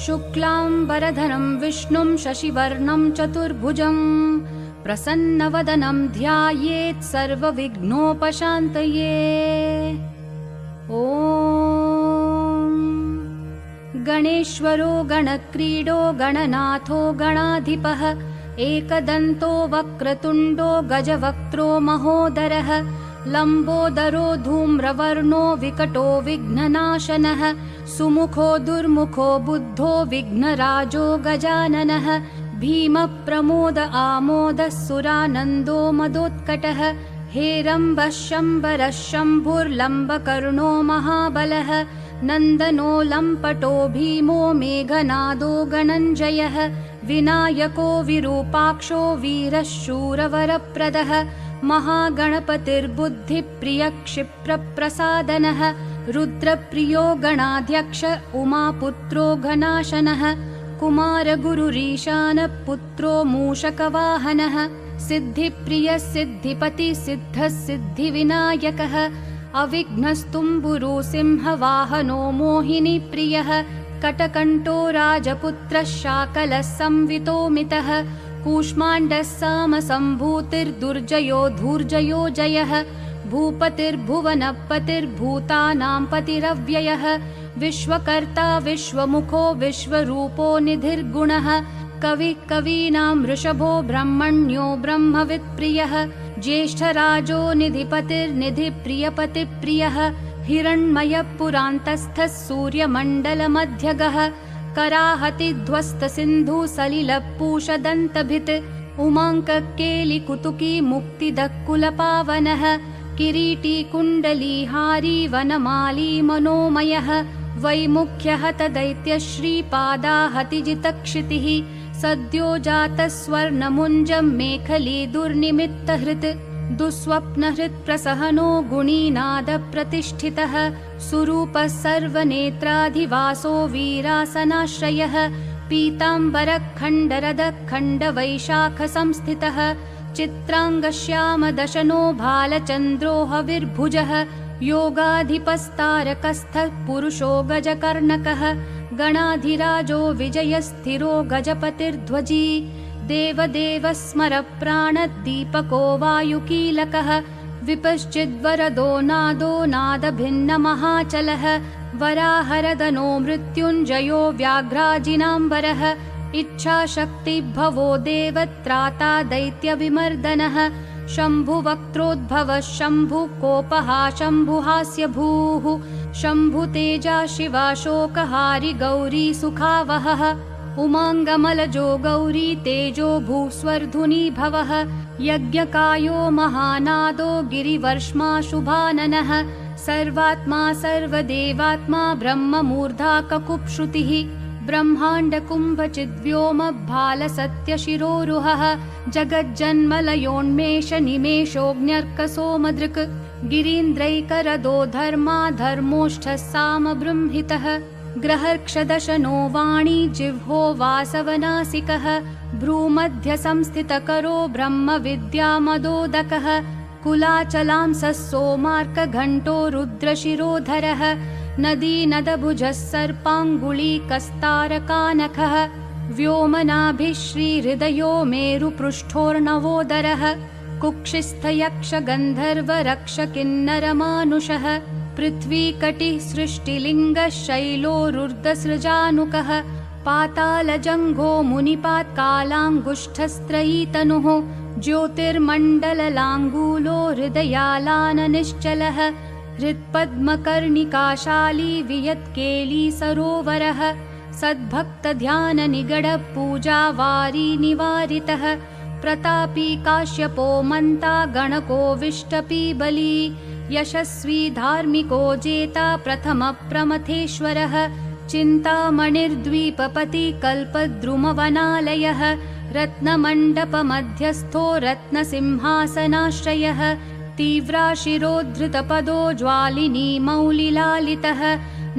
शुक्लांबरधरं विष्णुं शशिवर्णं चतुर्भुजं प्रसन्नवदनं ध्यायेत् सर्वविघ्नोपशान्तये। ॐ गणेश्वरो गणक्रीडो गणनाथो गणाधिपः एकदन्तो वक्रतुण्डो गजवक्त्रो महोदरः लम्बोदरो धूम्रवर्णो विकटो विघ्ननाशनः सुमुखो दुर्मुखो बुद्धो विघ्नराजो गजाननः भीमप्रमोद आमोदः सुरानन्दो मदोत्कटः हेरम्बः शम्बरः शम्भुर्लम्बकर्णो महाबलः नन्दनो लम्पटो भीमो मेघनादो गणञ्जयः विनायको विरूपाक्षो वीरः शूरवरप्रदः महागणपतिर्बुद्धिप्रियः क्षिप्रप्रसादनः रुद्रप्रियो गणाध्यक्ष उमापुत्रो घनाशनः कुमारगुरुरीशानः पुत्रो मूषकवाहनः सिद्धिप्रियः सिद्धिपतिः सिद्धः सिद्धिविनायकः अविघ्नस्तुम्बुरो सिंहवाहनो मोहिनीप्रियः कटकण्ठो राजपुत्रः शाकलः संवितोमितः कूष्माण्डः सामसम्भूतिर्दुर्जयो धूर्जयो जयः भूपतिर्भुवनपतिर्भूतानां पतिरव्ययः विश्वकर्ता विश्वमुखो विश्वरूपो निधिर्गुणः कविः कवीनां वृषभो ब्रह्मण्यो ब्रह्मवित्प्रियः ज्येष्ठराजो निधिपतिर्निधिप्रियपतिप्रियः हिरण्मयपुरान्तस्थः सूर्यमण्डलमध्यगः कराहतिध्वस्तसिन्धुसलिलपूषदन्तभित् उमाङ्ककेलिकुतुकी मुक्तिदः किरीटी कुण्डलीहारी वनमाली मनोमयः वैमुख्यहत दैत्यश्रीपादाहतिजितक्षितिः सद्यो जातः स्वर्णमुञ्जं मेखली दुर्निमित्तहृत् दुःस्वप्नहृत्प्रसहनो गुणीनादप्रतिष्ठितः सुरूपः सर्वनेत्राधिवासो वीरासनाश्रयः पीताम्बरखण्डरदखण्डवैशाखसंस्थितः चित्राङ्गश्यामदशनो भालचन्द्रो हविर्भुजः योगाधिपस्तारकस्थः पुरुषो गजकर्णकः गणाधिराजो विजयस्थिरो गजपतिर्ध्वजी देवदेवः स्मरप्राणदीपको वायुकीलकः विपश्चिद्वरदो नादो नादभिन्नमहाचलः वराहरदनो मृत्युञ्जयो व्याघ्राजिनाम्बरः इच्छाशक्तिभवो देवत्राता दैत्यविमर्दनः शम्भुवक्त्रोद्भवः शम्भुकोपः शम्भुहास्यभूः शम्भुतेजा शिवाशोकहारि गौरी सुखावहः उमाङ्गमलजो गौरी तेजो भूस्वर्धुनी भवः यज्ञकायो महानादो गिरिवर्ष्मा शुभाननः सर्वात्मा सर्वदेवात्मा ब्रह्ममूर्धा ककुप्श्रुतिः ब्रह्माण्डकुम्भचिद्व्योमभालसत्यशिरोरुहः जगज्जन्मलयोन्मेषनिमेषोऽग्न्यर्कसोमदृक् गिरीन्द्रैकरदो धर्मा धर्मोष्ठः सामबृंहितः ग्रहर्क्षदशनो वाणी जिह्वो वासवनासिकः भ्रूमध्यसंस्थितकरो ब्रह्मविद्यामदोदकः कुलाचलांसः सोमार्कघण्टो रुद्रशिरोधरः नदीनदभुजः सर्पाङ्गुलीकस्तारकानखः व्योमनाभिः श्रीहृदयो मेरुपृष्ठोर्णवोदरः कुक्षिस्थयक्षगन्धर्वरक्षकिन्नरमानुषः पृथ्वीकटिः सृष्टिलिङ्गः शैलोरुर्धसृजानुकः पातालजङ्घो मुनिपात्कालाङ्गुष्ठस्त्रयीतनुः ज्योतिर्मण्डललाङ्गूलो हृदयालाननिश्चलः हृत्पद्मकर्णिकाशाली वियत्केली सरोवरः सद्भक्तध्याननिगडपूजावारी निवारितः प्रतापी काश्यपो मन्ता गणको विष्टपी बली यशस्वी धार्मिको जेता प्रथमप्रमथेश्वरः चिन्तामणिर्द्वीपपति कल्पद्रुमवनालयः रत्नमण्डपमध्यस्थो रत्नसिंहासनाश्रयः तीव्राशिरोद्धृतपदो ज्वालिनी मौलिलालितः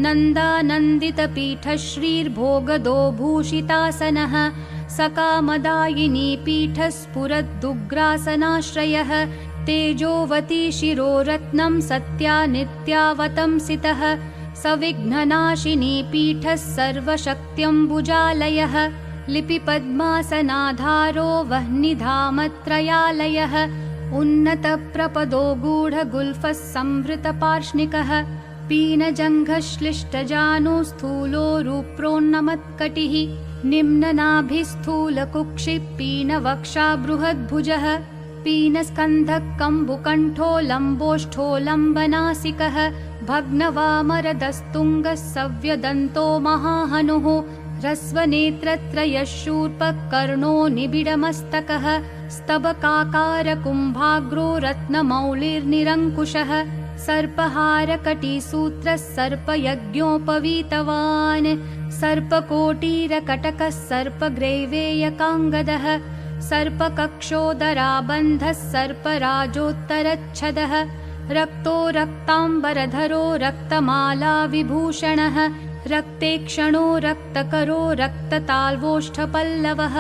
नन्दानन्दितपीठः श्रीर्भोगदो भूषितासनः सकामदायिनी पीठः स्फुरद्दुग्रासनाश्रयः तेजोवती शिरोरत्नं सत्या नित्यावतंसितः सविघ्ननाशिनी पीठः सर्वशक्त्यम्बुजालयः लिपिपद्मासनाधारो वह्निधामत्रयालयः उन्नतप्रपदो गूढगुल्फः संवृतपार्ष्णिकः पीनजङ्घश्लिष्टजानु स्थूलो रूप्रोन्नमत्कटिः निम्ननाभिस्थूलकुक्षिः पीनवक्षा बृहद्भुजः पीनस्कन्धः कम्बुकण्ठो लम्बोष्ठो लम्बनासिकः भग्नवामरदस्तुङ्गः सव्यदन्तो महाहनुः ह्रस्वनेत्रत्रयः शूर्पः कर्णो निबिडमस्तकः स्तबकाकारकुम्भाग्रो रत्नमौलिर्निरङ्कुशः सर्पहारकटीसूत्रः सर्पयज्ञोपवीतवान् सर्पकोटीरकटकः सर्पग्रैवेयकाङ्गदः सर्पकक्षोदराबन्धः सर्पराजोत्तरच्छदः रक्तो रक्ताम्बरधरो रक्तमालाविभूषणः रक्तेक्षणो रक्तकरो रक्तताल्वोष्ठपल्लवः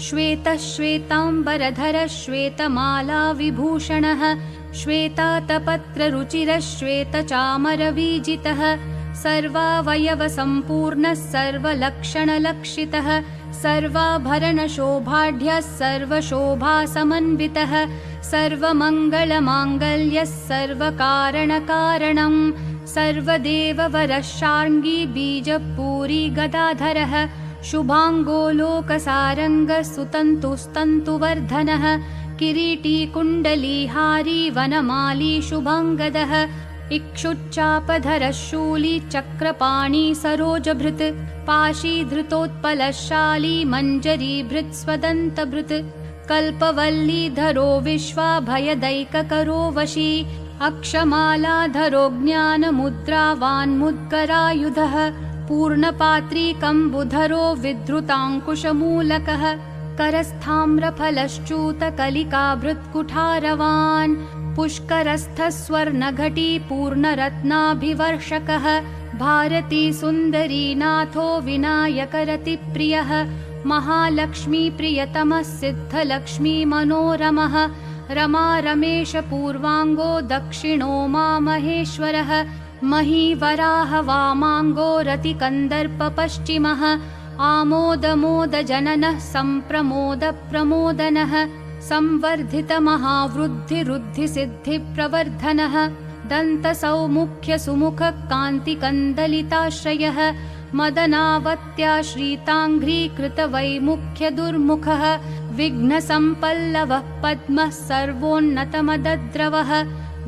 श्वेतः श्वेताम्बरधरः श्वेतमालाविभूषणः श्वेतातपत्ररुचिरः श्वेतचामरवीजितः सर्वावयवसम्पूर्णः सर्वलक्षणलक्षितः सर्वाभरणशोभाढ्यः सर्वशोभासमन्वितः सर्वमङ्गलमाङ्गल्यः सर्वकारणकारणम् सर्वदेववरः शार्ङ्गी बीजपूरी गदाधरः शुभाङ्गो लोकसारङ्गः सुतन्तुस्तन्तुवर्धनः किरीटी कुण्डलीहारी वनमाली शुभाङ्गदः इक्षुच्चापधरः शूली चक्रपाणी सरोजभृत् पाशीधृतोत्पलशाली मञ्जरीभृत् स्वदन्तभृत् कल्पवल्लीधरो विश्वाभयदैककरो वशी अक्षमालाधरो ज्ञानमुद्रावान्मुद्गरायुधः पूर्णपात्रीकम्बुधरो विधृताङ्कुशमूलकः करस्थाम्रफलश्चूतकलिकाभृत्कुठारवान् पुष्करस्थः स्वर्णघटी पूर्णरत्नाभिवर्षकः भारती सुन्दरी नाथो विनायकरतिप्रियः महालक्ष्मीप्रियतमः सिद्धलक्ष्मी मनोरमः रमा रमेशपूर्वाङ्गो दक्षिणो मामहेश्वरः महीवराह वामाङ्गो रतिकन्दर्पपश्चिमः आमोदमोदजननः सम्प्रमोदप्रमोदनः संवर्धितमहावृद्धिरुद्धिसिद्धिप्रवर्धनः दन्तसौमुख्यसुमुखः कान्तिकन्दलिताश्रयः मदनावत्याश्रिताङ्घ्रीकृतवैमुख्यदुर्मुखः विघ्नसम्पल्लवः पद्मः सर्वोन्नतमदद्रवः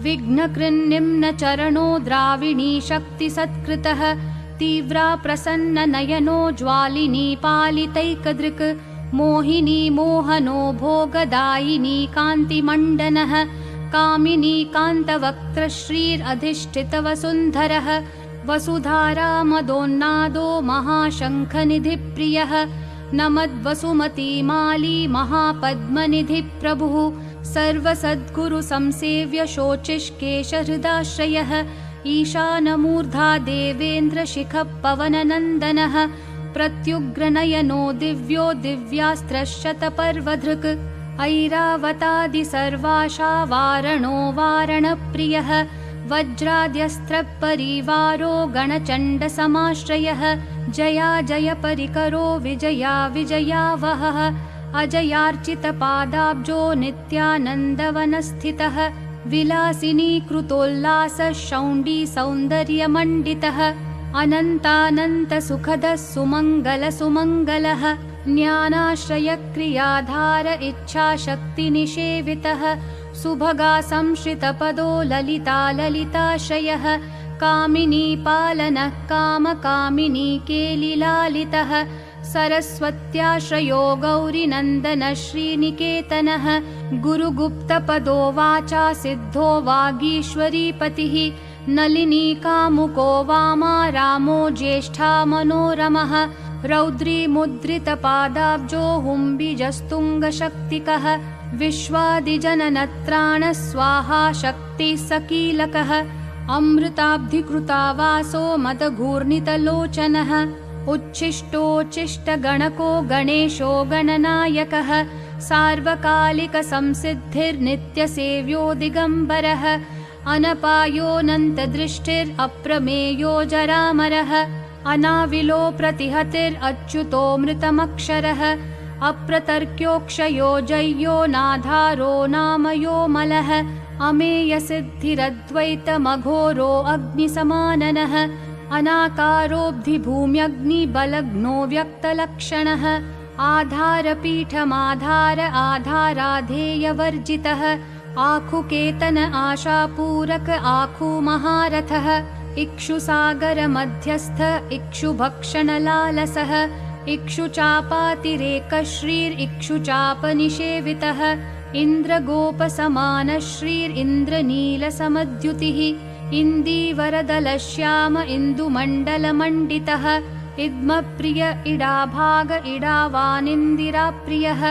विघ्नकृन्निम्नचरणो द्राविणी शक्तिसत्कृतः तीव्रा प्रसन्ननयनो ज्वालिनी पालितैकदृक् मोहिनी मोहनो भोगदायिनी कान्तिमण्डनः कामिनी कान्तवक्त्रश्रीरधिष्ठितवसुन्धरः वसुधारामदोन्नादो महाशङ्खनिधिप्रियः नमद्वसुमतीमाली महापद्मनिधिप्रभुः सर्वसद्गुरुसंसेव्य शोचिष्केशहृदाश्रयः ईशानमूर्धा देवेन्द्रशिखः पवननन्दनः प्रत्युग्रनयनो दिव्यो दिव्यास्त्रशतपर्वधृक् ऐरावतादिसर्वाशा वारणो वारणप्रियः वज्राद्यस्त्रपरिवारो गणचण्डसमाश्रयः जया जय परिकरो विजया विजयावहः अजयार्चितपादाब्जो नित्यानन्दवनस्थितः विलासिनी कृतोल्लासः शौण्डी सौन्दर्यमण्डितः अनन्तानन्तसुखदः सुमङ्गलः ज्ञानाश्रयक्रियाधार इच्छाशक्तिनिषेवितः सुभगा संश्रितपदो ललिताश्रयः कामिनी पालनः कामकामिनी केलिलालितः सरस्वत्याश्रयो गौरीनन्दनः श्रीनिकेतनः गुरुगुप्तपदो वाचा सिद्धो वागीश्वरीपतिः नलिनी कामुको वामा रामो ज्येष्ठा मनोरमः रौद्री मुद्रितपादाब्जो हुम्बिजस्तुङ्गशक्तिकः विश्वादिजननत्राणः स्वाहा शक्तिः सकीलकः अमृताब्धिकृतावासो मदघूर्णितलोचनः उच्छिष्टोच्छिष्टगणको गणेशो गणनायकः सार्वकालिकसंसिद्धिर्नित्यसेव्यो दिगम्बरः अनपायोऽनन्तदृष्टिरप्रमेयो जरामरः अनाविलो प्रतिहतिरच्युतोऽमृतमक्षरः अप्रतर्क्योऽक्षयो जय्यो नाधारो नामयो मलः अमेयसिद्धिरद्वैतमघोरो अग्निसमाननः अनाकारोऽब्धिभूम्यग्निबलग्नो व्यक्तलक्षणः आधारपीठमाधार आधाराधेयवर्जितः आखुकेतन आशापूरक आखुमहारथः इक्षुसागरमध्यस्थ इक्षुभक्षणलालसः इक्षुचापातिरेकश्रीरिक्षुचापनिषेवितः इन्द्रगोपसमानश्रीरिन्द्रनीलसमद्युतिः इन्दीवरदलश्याम इन्दुमण्डलमण्डितः इद्मप्रिय इडाभाग इडावानिन्दिराप्रियः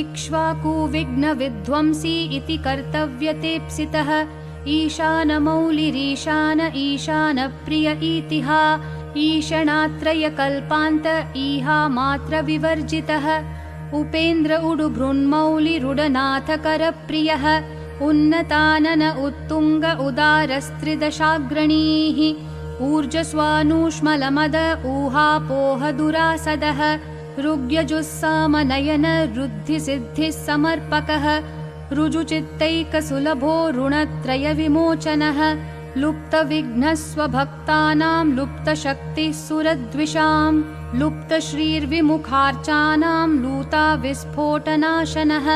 इक्ष्वाकुविघ्नविध्वंसी इति कर्तव्यतेप्सितः ईशानमौलिरीशान ईशानप्रिय इतिहा ईशणात्रयकल्पान्त ईहामात्रविवर्जितः उपेन्द्र उडुभृन्मौलिरुडनाथकरप्रियः उन्नतानन उत्तुङ्ग उदारस्त्रिदशाग्रणीः ऊर्जस्वानूष्मलमद ऊहापोहदुरासदः ऋग्यजुस्सामनयन रुद्धिसिद्धिः समर्पकः ऋजुचित्तैकसुलभो ऋणत्रयविमोचनः लुप्तविघ्नस्वभक्तानां लुप्तशक्तिः सुरद्विषां लुप्तश्रीर्विमुखार्चानां लूताविस्फोटनाशनः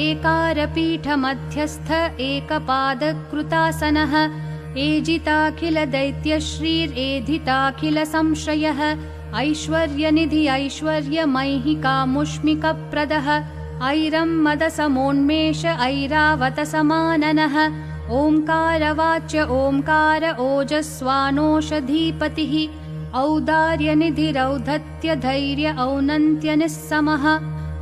एकारपीठमध्यस्थ एकपादकृतासनः एजिताखिलदैत्यश्रीरेधिताखिलसंश्रयः ऐश्वर्यनिधि ऐश्वर्यमैहिकामुष्मिकप्रदः ऐरं मदसमोन्मेष ऐरावतसमाननः ओङ्कारवाच्य ओङ्कार ओजस्वानोषधीपतिः औदार्यनिधिरौधत्यधैर्य औनन्त्यनिस्समः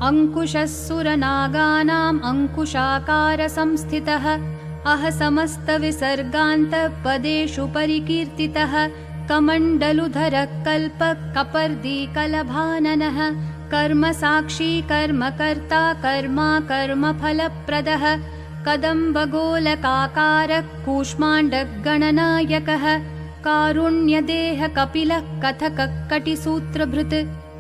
अङ्कुशः सुरनागानाम् अङ्कुशाकारसंस्थितः अह समस्तविसर्गान्तपदेषु परिकीर्तितः कमण्डलुधरः कल्पः कपर्दीकलभाननः कर्मसाक्षी कर्मकर्ता कर्मा कर्मफलप्रदः कदम्बगोलकाकारः कूष्माण्डगणनायकः कारुण्यदेह कपिलः कथकः कटिसूत्रभृत्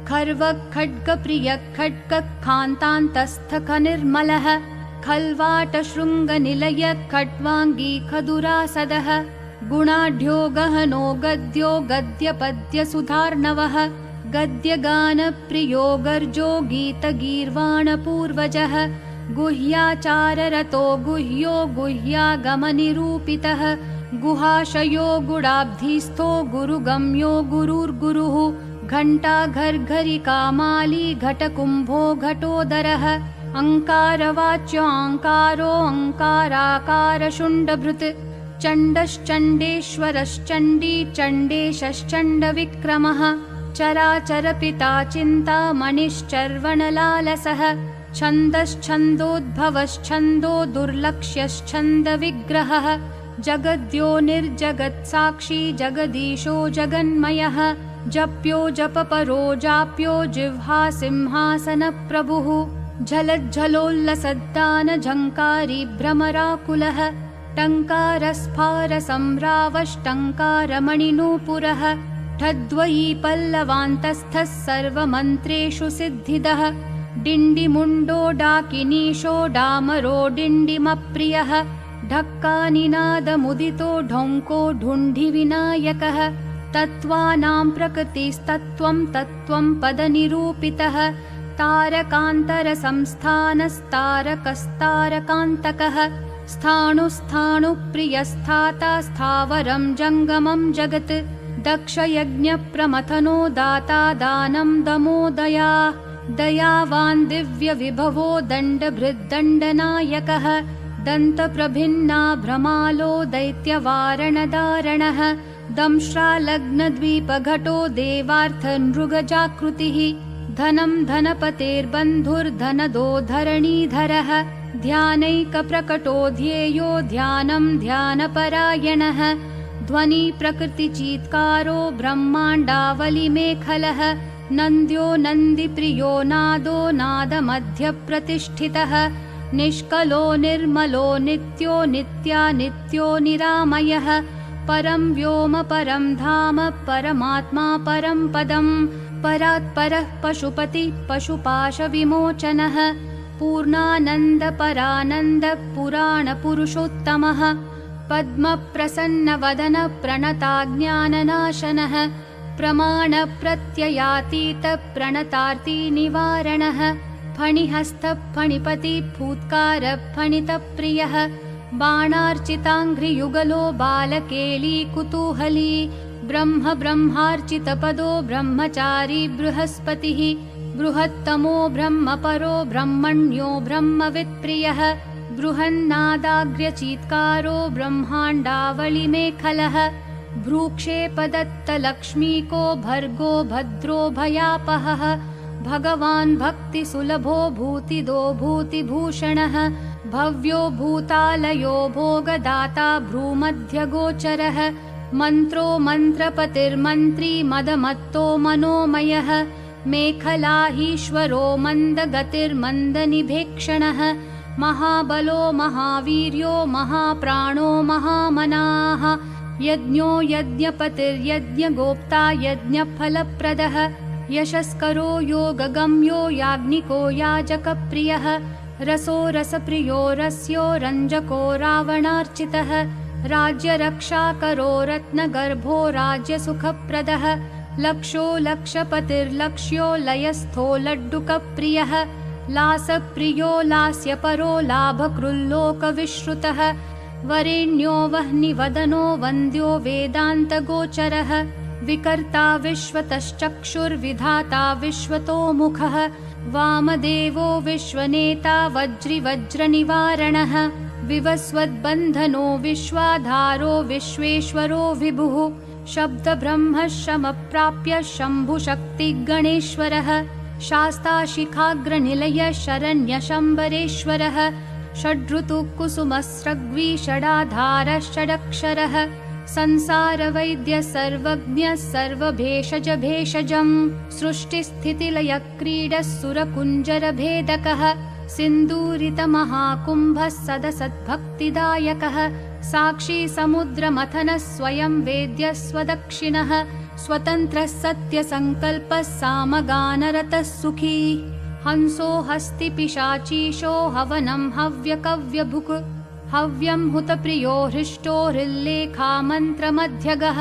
खर्वः खड्गप्रियः खड्गः खान्तान्तस्थखनिर्मलः खल्वाटशृङ्गनिलयः खट्वाङ्गी खदुरासदः गुणाढ्यो गहनो गद्यो गद्यपद्यसुधार्णवः गद्यगानप्रियो गर्जो गीतगीर्वाणपूर्वजः गुह्याचाररतो गुह्यो गुह्यागमनिरूपितः गुहाशयो गुडाब्धिस्थो गुरुगम्यो गुरुर्गुरुः घण्टाघर्घरिकामाली घटकुम्भो घटोदरः अङ्कारवाच्योऽङ्कारो अङ्काराकारशुण्डभृत् चण्डश्चण्डेश्वरश्चण्डी चण्डेशश्चण्डविक्रमः चराचरपिता चिन्तामणिश्चर्वणलालसः छन्दश्छन्दोद्भवश्छन्दो दुर्लक्ष्यश्छन्दविग्रहः जगद्यो निर्जगत्साक्षी जगदीशो जगन्मयः जप्यो जपपरो जाप्यो जिह्वा सिंहासनप्रभुः झलज्झलोल्लसद्दान झङ्कारी भ्रमराकुलः टङ्कारस्फारसंरावष्टङ्कारमणिनूपुरः ठद्वयी पल्लवान्तस्थः सर्वमन्त्रेषु सिद्धिदः डिण्डिमुण्डो डाकिनीशो डामरो डिण्डिमप्रियः ढक्कानिनादमुदितो ढोङ्को ढुण्ढिविनायकः तत्त्वानां प्रकृतिस्तत्त्वं तत्त्वं पदनिरूपितः तारकान्तरसंस्थानस्तारकस्तारकान्तकः स्थाणुस्थाणुप्रियस्थाता स्थावरं जङ्गमं जगत् दक्षयज्ञप्रमथनो दाता दानं दमोदया दयावान् दिव्यविभवो दण्डभृद्दण्डनायकः दन्तप्रभिन्ना भ्रमालो दैत्यवारणदारणः दंश्रालग्नद्वीपघटो देवार्थनृगजाकृतिः धनं धनपतेर्बन्धुर्धनदो धरणीधरः ध्यानैकप्रकटो ध्येयो ध्यानं ध्यानपरायणः ध्वनिप्रकृतिचीत्कारो ब्रह्माण्डावलिमेखलः नन्द्यो नन्दिप्रियो नादो नादमध्यप्रतिष्ठितः निष्कलो निर्मलो नित्यो नित्यानित्यो निरामयः परं व्योम परं धाम परमात्मा परं पदं परात्परः पशुपति पशुपाशविमोचनः पूर्णानन्द परानन्द पुराणपुरुषोत्तमः पद्मप्रसन्नवदन प्रणताज्ञाननाशनः प्रमाणप्रत्ययातीत प्रणतार्तिनिवारणः फणिहस्त फणिपति फूत्कार फणितप्रियः बाणार्चिताङ्घ्रियुगलो बालकेली कुतूहली ब्रह्म ब्रह्मार्चितपदो ब्रह्मचारी बृहस्पतिः बृहत्तमो ब्रह्मपरो ब्रह्मण्यो ब्रह्मवित्प्रियः बृहन्नादाग्र्यचीत्कारो ब्रह्माण्डावलिमेखलः भ्रूक्षेपदत्तलक्ष्मीको भर्गो भद्रो भयापहः भगवान् भक्तिसुलभो भूतिदो भूतिभूषणः भव्यो भूतालयो भोगदाता भ्रूमध्यगोचरः मन्त्रो मन्त्रपतिर्मन्त्री मदमत्तो मनोमयः मेखलाहीश्वरो मन्दगतिर्मन्दनिभेक्षणः महाबलो महावीर्यो महाप्राणो महामनाः यज्ञो यज्ञपतिर्यज्ञगोप्ता यज्ञफलप्रदः यशस्करो योगगम्यो याज्ञिको याजकप्रियः रसो रसप्रियो रस्यो रञ्जको रावणार्चितः राज्यरक्षाकरो रत्नगर्भो राज्यसुखप्रदः लक्षो लक्षपतिर्लक्ष्यो लयस्थो लड्डुकप्रियः लासप्रियो लास्यपरो लाभकृल्लोकविश्रुतः वरेण्यो वह्निवदनो वन्द्यो वेदान्तगोचरः विकर्ता विश्वतश्चक्षुर्विधाता विश्वतोमुखः वामदेवो विश्वनेता वज्रिवज्रनिवारणः विवस्वद्बन्धनो विश्वाधारो विश्वेश्वरो विभुः शब्दब्रह्मशमप्राप्य शम्भुशक्तिगणेश्वरः शास्ताशिखाग्रनिलय शरण्यशम्बरेश्वरः षड्ऋतुकुसुमस्रग्वी षडाधारः षडक्षरः संसारवैद्य सर्वज्ञः सर्वभेषजभेषजम् सृष्टिस्थितिलयक्रीडः सुरकुञ्जरभेदकः सिन्दूरितमहाकुम्भः सदसद्भक्तिदायकः साक्षी समुद्रमथनः स्वयं वेद्यः स्वदक्षिणः स्वतन्त्रः सत्यसङ्कल्पः सामगानरतः सुखी हंसो हस्तिपिशाचीशो हवनं हव्यकव्यभुक् हव्यं हुतप्रियो हृष्टो हृल्लेखामन्त्रमध्यगः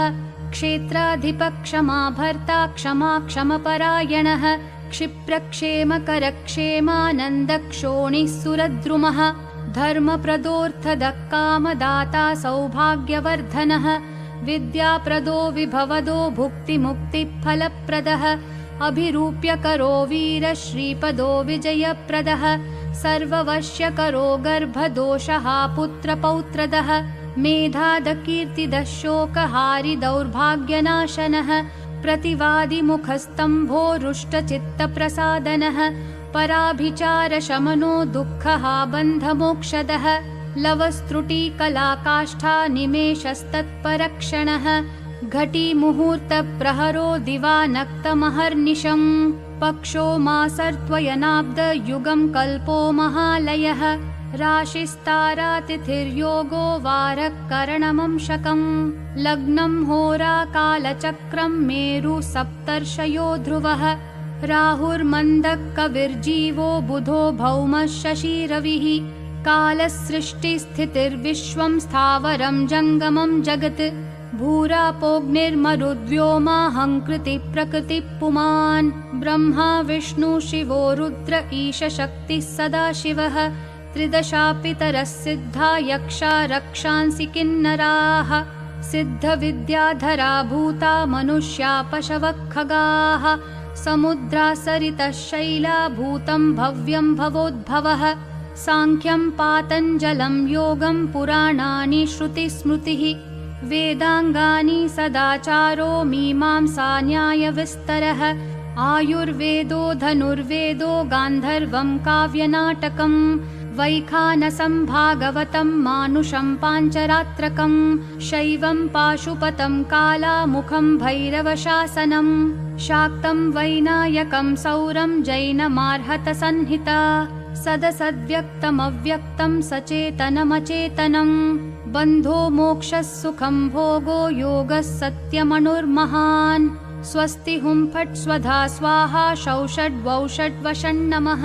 क्षेत्राधिपक्षमाभर्ता क्षमा क्षमपरायणः क्षिप्रक्षेमकरक्षेमानन्दक्षोणिः सुरद्रुमः धर्मप्रदोऽर्थदः कामदाता सौभाग्यवर्धनः विद्याप्रदो विभवदो भुक्तिमुक्तिफलप्रदः अभिरूप्यकरो वीरश्रीपदो विजयप्रदः सर्ववश्यकरो गर्भदोषः पुत्रपौत्रदः मेधादकीर्तिदः शोकहारि दौर्भाग्यनाशनः प्रतिवादिमुखस्तम्भो रुष्टचित्तप्रसादनः पराभिचारशमनो दुःखः बन्धमोक्षदः लवस्त्रुटिकलाकाष्ठा निमेषस्तत्परक्षणः घटीमुहूर्तप्रहरो दिवानक्तमहर्निशम् पक्षो मासर्त्वयनाब्दयुगं कल्पो महालयः राशिस्तारातिथिर्योगो वारः करणमंशकम् लग्नं होराकालचक्रं मेरु सप्तर्षयो ध्रुवः राहुर्मन्दः कविर्जीवो बुधो भौमः शशिरविः कालसृष्टिस्थितिर्विश्वं स्थावरं जङ्गमं जगत् भूरापोऽग्निर्मरुद्व्योमाहङ्कृतिः प्रकृतिः पुमान् ब्रह्मा विष्णु शिवो रुद्र ईश शक्तिः सदाशिवः त्रिदशापितरः सिद्धा यक्षा रक्षांसि किन्नराः सिद्धविद्याधरा भूता मनुष्या पशवः खगाः समुद्रा सरितः शैला भूतं भव्यं भवोद्भवः सांख्यं पातञ्जलं योगं पुराणानि श्रुतिस्मृतिः वेदाङ्गानि सदाचारो मीमांसा न्यायविस्तरः आयुर्वेदो धनुर्वेदो गान्धर्वं काव्यनाटकं वैखानसं भागवतं मानुषं पाञ्चरात्रकं शैवं पाशुपतं कालामुखं भैरवशासनं शाक्तं वैनायकं सौरं जैनमार्हतसंहिता सदसद्व्यक्तमव्यक्तं सचेतनमचेतनं बन्धो मोक्षः सुखं भोगो योगः सत्यमनुर्महान् स्वस्ति हुं फट् स्वधा स्वाहा शौषट् वौषट् वषण् नमः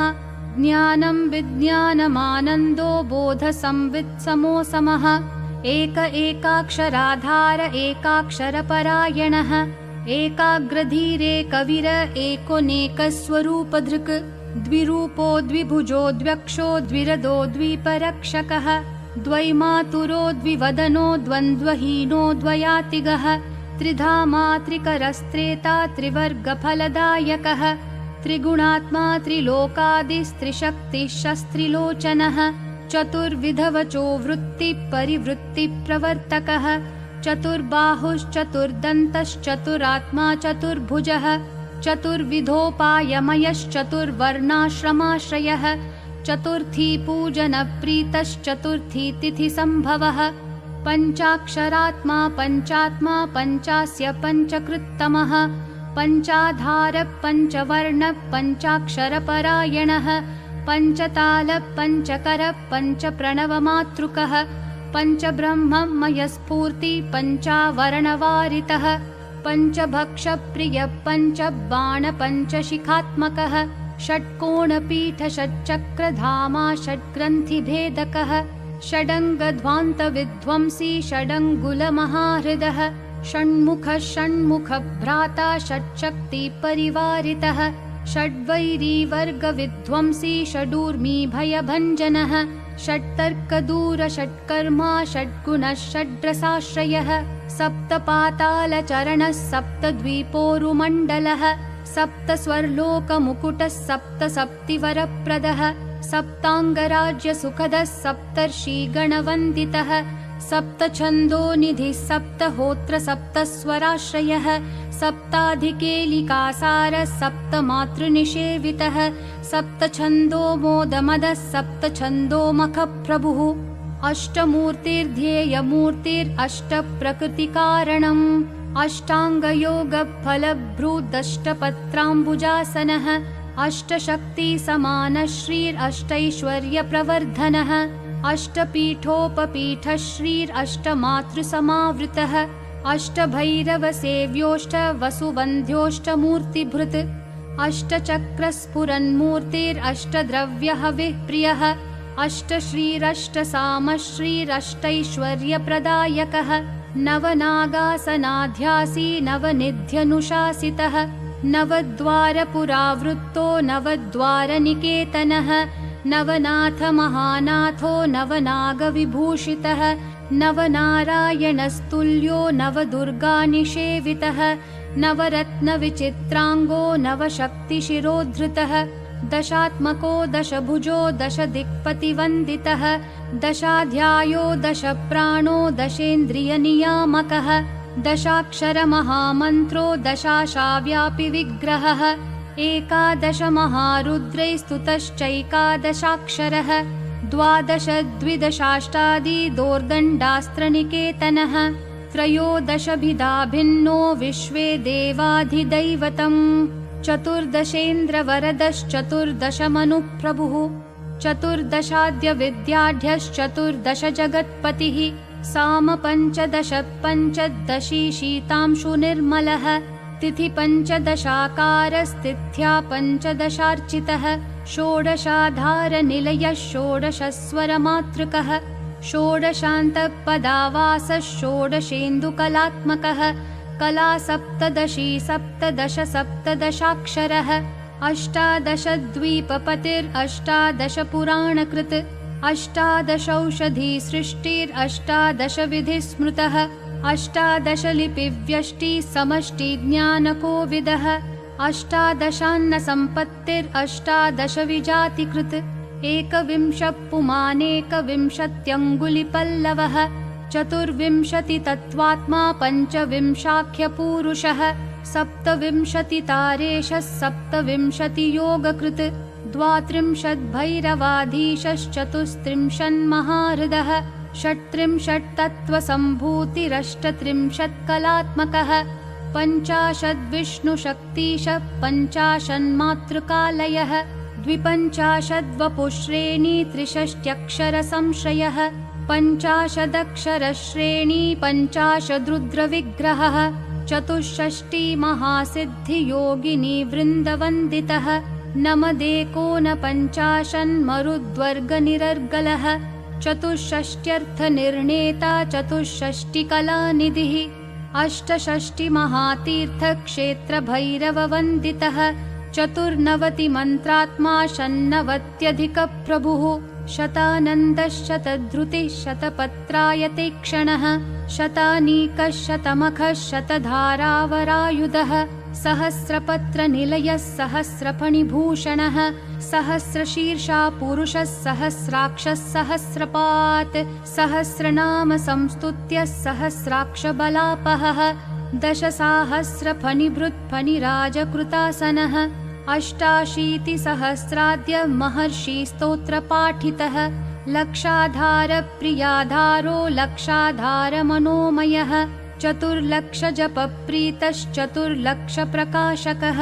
ज्ञानं विज्ञानमानन्दो बोधसंवित् समो समः एक एकाक्षराधार एकाक्षरपरायणः एकाग्रधीरेकवीर एकोनेकस्वरूपधृक् द्विरूपो द्विभुजो द्व्यक्षो द्विरदो द्विपरक्षकः द्वैमातुरो द्विवदनो द्वन्द्वहीनो द्वयातिगः त्रिधा मात्रिकरस्त्रेता त्रिवर्गफलदायकः त्रिगुणात्मा त्रिलोकादिस्त्रिशक्तिश्स्त्रिलोचनः चतुर्विधवचो वृत्तिपरिवृत्तिप्रवर्तकः चतुर्बाहुश्चतुर्दन्तश्चतुरात्मा चतुर्भुजः चतुर्विधोपायमयश्चतुर्वर्णाश्रमाश्रयः चतुर्थी पूजनप्रीतश्चतुर्थी तिथिसम्भवः पञ्चाक्षरात्मा पञ्चात्मा पञ्चास्य पञ्चकृत्तमः पञ्चाधारः पञ्चवर्णः पञ्चाक्षरपरायणः पञ्चतालः पञ्चकरः पञ्चप्रणवमातृकः पञ्चब्रह्ममयस्फूर्ति पञ्चावरणवारितः पञ्चभक्षप्रियः पञ्चबाण पञ्चशिखात्मकः षट्कोणपीठ षट्चक्रधामा षट्ग्रन्थिभेदकः षडङ्गध्वान्तविध्वंसी षडङ्गुलमहाहृदः षण्मुखः षण्मुखभ्राता षट्शक्तिपरिवारितः षड्वैरीवर्गविध्वंसी षडूर्मिभयभञ्जनः षट्तर्कदूर षट्कर्मा षड्गुणः षड्रसाश्रयः सप्तपातालचरणः सप्तद्वीपोरुमण्डलः सप्तस्वर्लोकमुकुटः सप्तसप्तिवरप्रदः सप्ताङ्गराज्यसुखदः सप्तर्षिगणवन्दितः सप्तछन्दोनिधिः सप्तहोत्र सप्तस्वराश्रयः सप्ताधिकेलिकासारः सप्तमातृनिषेवितः सप्तछन्दोमोदमदः सप्तछन्दोमखप्रभुः अष्टमूर्तिर्ध्येयमूर्तिरष्टप्रकृतिकारणम् अष्टाङ्गयोगफलभ्रूदष्टपत्राम्बुजासनः अष्टशक्तिसमानः श्रीरष्टैश्वर्यप्रवर्धनः अष्टपीठोपपीठः श्रीरष्टमातृसमावृतः अष्टभैरवसेव्योऽष्टवसुवन्ध्योऽष्टमूर्तिभृत् अष्टचक्रस्फुरन्मूर्तिरष्टद्रव्यहविः प्रियः अष्टश्रीरष्टसामः श्रीरष्टैश्वर्यप्रदायकः नवनागासनाध्यासी नवनिध्यनुशासितः नवद्वारपुरावृत्तो नवद्वारनिकेतनः नवनाथमहानाथो नवनागविभूषितः नवनारायणस्तुल्यो नवदुर्गानिषेवितः नवरत्नविचित्राङ्गो नवशक्तिशिरोद्धृतः दशात्मको दशभुजो दशदिक्पतिवन्दितः दशाध्यायो दशप्राणो दशेन्द्रियनियामकः दशाक्षरमहामन्त्रो दशाशाव्यापि विग्रहः एकादशमहारुद्रैस्तुतश्चैकादशाक्षरः द्वादश द्विदशाष्टादिदोर्दण्डास्त्रनिकेतनः त्रयोदशभिधा भिन्नो विश्वे देवाधिदैवतम् चतुर्दशेन्द्रवरदश्चतुर्दशमनुप्रभुः चतुर्दशाद्यविद्याढ्यश्चतुर्दशजगत्पतिः साम पञ्चदश पञ्चदशी शीतांशुनिर्मलः तिथि पञ्चदशाकारस्तिथ्या पञ्चदशार्चितः षोडशाधारनिलयः षोडशस्वरमातृकः षोडशान्तपदावासः षोडशेन्दुकलात्मकः कला सप्तदशी सप्तदश सप्तदशाक्षरः अष्टादशद्वीपपतिरष्टादशपुराणकृत् अष्टादशौषधिसृष्टिरष्टादशविधिः स्मृतः अष्टादशलिपिव्यष्टिः समष्टिज्ञानकोविदः अष्टादशान्नसम्पत्तिरष्टादशविजातिकृत् एकविंशः पुमानेकविंशत्यङ्गुलिपल्लवः चतुर्विंशतितत्त्वात्मा पञ्चविंशाख्यपूरुषः सप्तविंशतितारेशः सप्तविंशतियोगकृत् द्वात्रिंशद्भैरवाधीशश्चतुस्त्रिंशन्महाहृदः षट्त्रिंशत्तत्त्वसम्भूतिरष्टत्रिंशत्कलात्मकः पञ्चाशद्विष्णुशक्तिशः पञ्चाशन्मातृकालयः द्विपञ्चाशद्वपुश्रेणी त्रिषष्ट्यक्षरसंश्रयः पञ्चाशदक्षरश्रेणी पञ्चाशद्रुद्रविग्रहः चतुष्षष्टिमहासिद्धियोगिनी वृन्दवन्दितः नमदेकोनपञ्चाशन्मरुद्वर्गनिरर्गलः चतुष्षष्ट्यर्थनिर्णेता चतुष्षष्टिकलानिधिः अष्टषष्टिमहातीर्थक्षेत्रभैरववन्दितः चतुर्नवतिमन्त्रात्मा षण्णवत्यधिकप्रभुः शतानन्दश्शतधृतिः शतपत्रायतेक्षणः शतानीकः शतमखः शतधारावरायुधः सहस्रपत्रनिलयः सहस्रफणिभूषणः सहस्रशीर्षा पुरुषः सहस्राक्षः सहस्रपात् सहस्रनामसंस्तुत्यः सहस्राक्षबलापहः दशसाहस्रफणिभृत्फणिराजकृतासनः अष्टाशीतिसहस्राद्य महर्षिस्तोत्रपाठितः लक्षाधारप्रियाधारो लक्षाधारमनोमयः चतुर्लक्षजपप्रीतश्चतुर्लक्षप्रकाशकः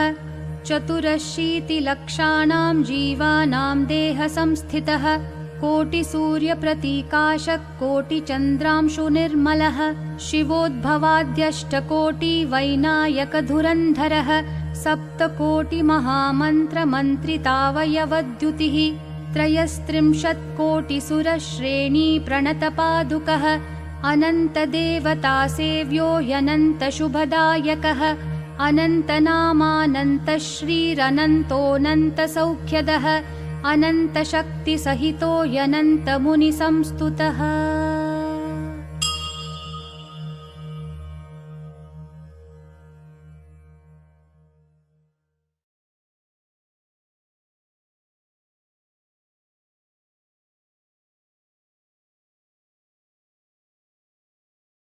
चतुरशीतिलक्षाणां जीवानां देहसंस्थितः कोटिसूर्यप्रतीकाशः कोटिचन्द्रांशुनिर्मलः शिवोद्भवाद्यष्टकोटिवैनायकधुरन्धरः सप्तकोटिमहामन्त्रमन्त्रितावयवद्युतिः त्रयस्त्रिंशत्कोटिसुरश्रेणी प्रणतपादुकः अनन्तदेवतासेव्यो ह्यनन्तशुभदायकः अनन्तनामानन्तश्रीरनन्तोऽनन्तसौख्यदः अनन्तशक्तिसहितो ह्यनन्तमुनिसंस्तुतः।